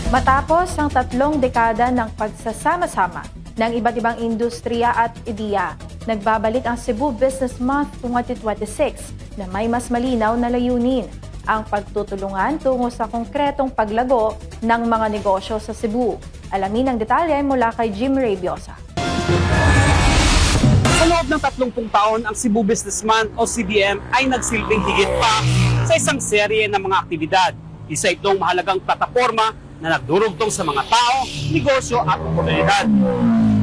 Matapos ang 3 dekada ng pagsasama-sama ng iba't ibang industriya at ideya, nagbabalik ang Cebu Business Month 2026 na may mas malinaw na layunin, ang pagtutulungan tungo sa konkretong paglago ng mga negosyo sa Cebu. Alamin ang detalye mula kay Jim Rabiosa. Sa loob ng 30 taon, ang Cebu Business Month o CBM ay nagsilbing higit pa sa isang serye ng mga aktibidad. Isa itong mahalagang plataforma na nagdurugtong sa mga tao, negosyo at oportunidad.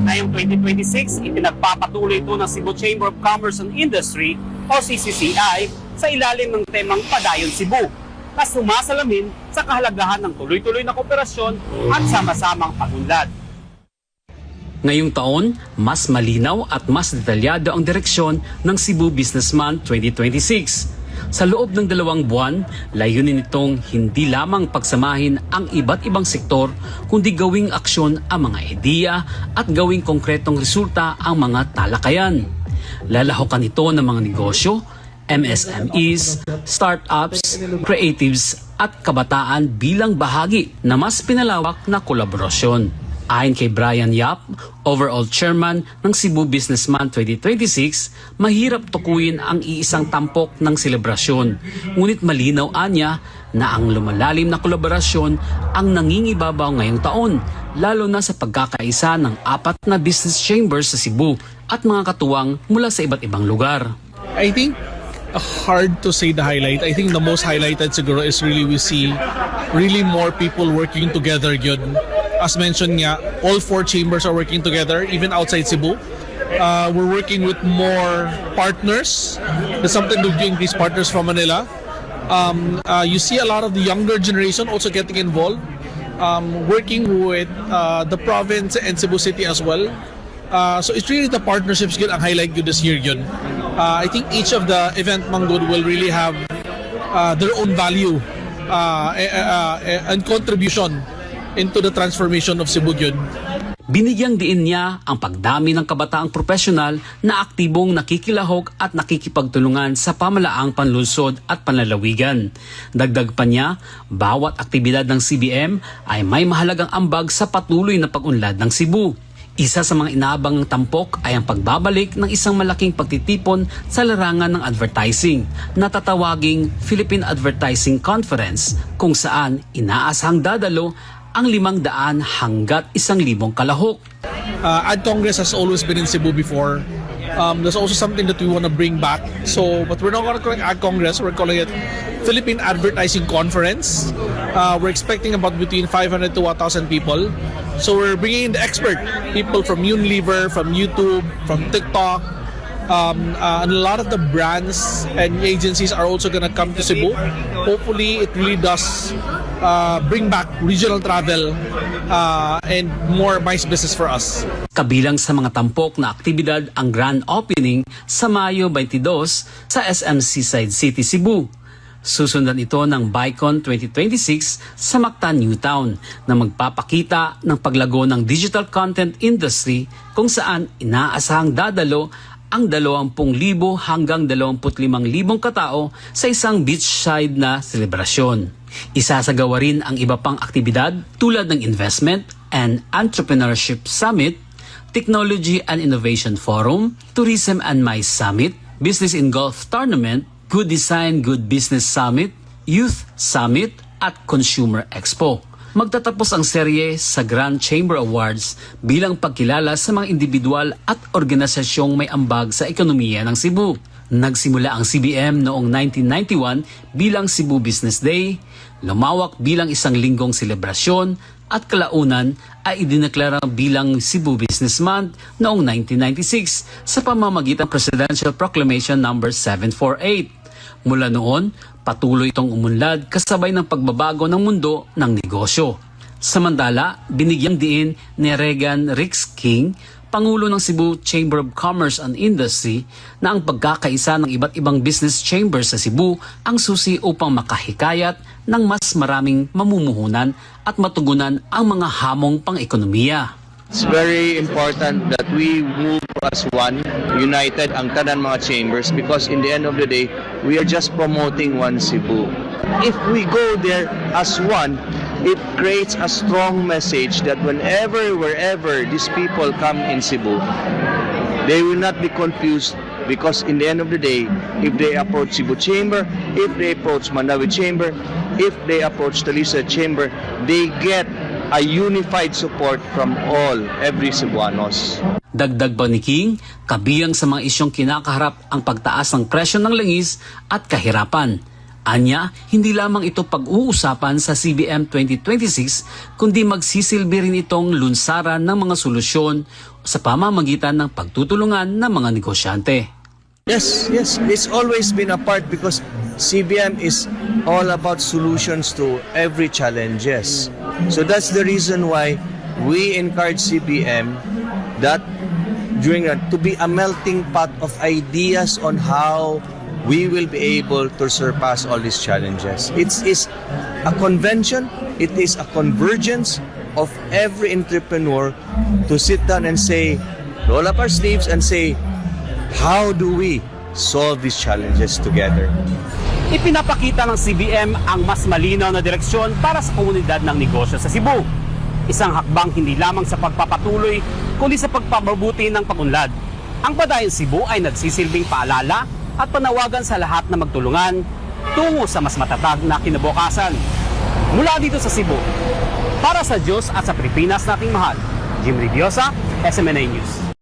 Ngayong 2026, ipinagpapatuloy ito ng Cebu Chamber of Commerce and Industry o CCCI sa ilalim ng temang Padayon Cebu na sumasalamin sa kahalagahan ng tuloy-tuloy na kooperasyon at sama-samang pagunlad. Ngayong taon, mas malinaw at mas detalyado ang direksyon ng Cebu Business Month 2026. Sa loob ng 2 buwan, layunin nitong hindi lamang pagsamahin ang iba't ibang sektor, kundi gawing aksyon ang mga ideya at gawing konkretong resulta ang mga talakayan. Lalahukan ito ng mga negosyo, MSMEs, startups, creatives at kabataan bilang bahagi na mas pinalawak na kolaborasyon. Ayon kay Brian Yap, overall chairman ng Cebu Business Month 2026, mahirap tukuyin ang iisang tampok ng selebrasyon. Ngunit malinaw anya na ang lumalalim na kolaborasyon ang nangingibabaw ngayong taon, lalo na sa pagkakaisa ng 4 na business chambers sa Cebu at mga katuwang mula sa iba't ibang lugar. I think hard to say the highlight. I think the most highlighted siguro is really we see really more people working together yun. As mentioned nga, all 4 chambers are working together, even outside Cebu. We're working with more partners. There's something to do increase partners from Manila. You see a lot of the younger generation also getting involved, working with the province and Cebu City as well. So it's really the partnerships good ang highlight good this year yun. I think each of the event manggod will really have their own value and contribution into the transformation of Cebu yun. Binigyang diin niya ang pagdami ng kabataang profesional na aktibong nakikilahok at nakikipagtulungan sa pamalaang panlunsod at panlalawigan. Dagdag pa niya, bawat aktibidad ng CBM ay may mahalagang ambag sa patuloy na pag-unlad ng Cebu. Isa sa mga inaabang tampok ay ang pagbabalik ng isang malaking pagtitipon sa larangan ng advertising na tatawaging Philippine Advertising Conference, kung saan inaasahang dadalo ang 500 hanggat 1,000 kalahok. Ad Congress has always been in Cebu before. There's also something that we want to bring back. So, but we're not going to call it Ad Congress. We're calling it Philippine Advertising Conference. We're expecting about between 500 to 1,000 people. So we're bringing in the expert people from Unilever, from YouTube, from TikTok. And a lot of the brands and agencies are also going to come to Cebu. Hopefully, it really does bring back regional travel and more MICE business for us. Kabilang sa mga tampok na aktibidad ang grand opening sa Mayo 22 sa SM Seaside City, Cebu. Susundan ito ng Bicon 2026 sa Mactan, Newtown na magpapakita ng paglago ng digital content industry, kung saan inaasahang dadalo ang 20,000 hanggang 25,000 katao sa isang beachside na selebrasyon. Isasagawa rin ang iba pang aktibidad tulad ng Investment and Entrepreneurship Summit, Technology and Innovation Forum, Tourism and MICE Summit, Business in Golf Tournament, Good Design, Good Business Summit, Youth Summit at Consumer Expo. Magtatapos ang serye sa Grand Chamber Awards bilang pagkilala sa mga individual at organisasyong may ambag sa ekonomiya ng Cebu. Nagsimula ang CBM noong 1991 bilang Cebu Business Day, lumawak bilang isang linggong selebrasyon at kalaunan ay idineklara bilang Cebu Business Month noong 1996 sa pamamagitan ng Presidential Proclamation No. 748. Mula noon, patuloy itong umunlad kasabay ng pagbabago ng mundo ng negosyo. Samantala, binigyang diin ni Regan Rix King, Pangulo ng Cebu Chamber of Commerce and Industry, na ang pagkakaisa ng iba't ibang business chambers sa Cebu ang susi upang makahikayat ng mas maraming mamumuhunan at matugunan ang mga hamong pang-ekonomiya. It's very important that we move as one, united ang tanan mga chambers, because in the end of the day, we are just promoting one Cebu. If we go there as one, it creates a strong message that wherever these people come in Cebu, they will not be confused, because in the end of the day, if they approach Cebu Chamber, if they approach Mandawi Chamber, if they approach Talisa Chamber, they get a unified support from every Cebuanos. Dagdag pa ni King, kabiyang sa mga isyong kinakaharap ang pagtaas ng presyo ng langis at kahirapan. Anya, hindi lamang ito pag-uusapan sa CBM 2026, kundi magsisilbi rin itong lunsaran ng mga solusyon sa pamamagitan ng pagtutulungan ng mga negosyante. Yes, it's always been a part, because CBM is all about solutions to every challenges. So that's the reason why we encourage CBM that to be a melting pot of ideas on how we will be able to surpass all these challenges. It is a convention, it is a convergence of every entrepreneur to sit down and say, roll up our sleeves and say, how do we solve these challenges together? Ipinapakita ng CBM ang mas malinaw na direksyon para sa komunidad ng negosyo sa Cebu. Isang hakbang hindi lamang sa pagpapatuloy, kundi sa pagpapabuti ng pagunlad. Ang Badayan Cebu ay nagsisilbing paalala at panawagan sa lahat na magtulungan tungo sa mas matatag na kinabukasan. Mula dito sa Cebu, para sa Diyos at sa Pilipinas nating mahal, Jim Reviosa, SMNA News.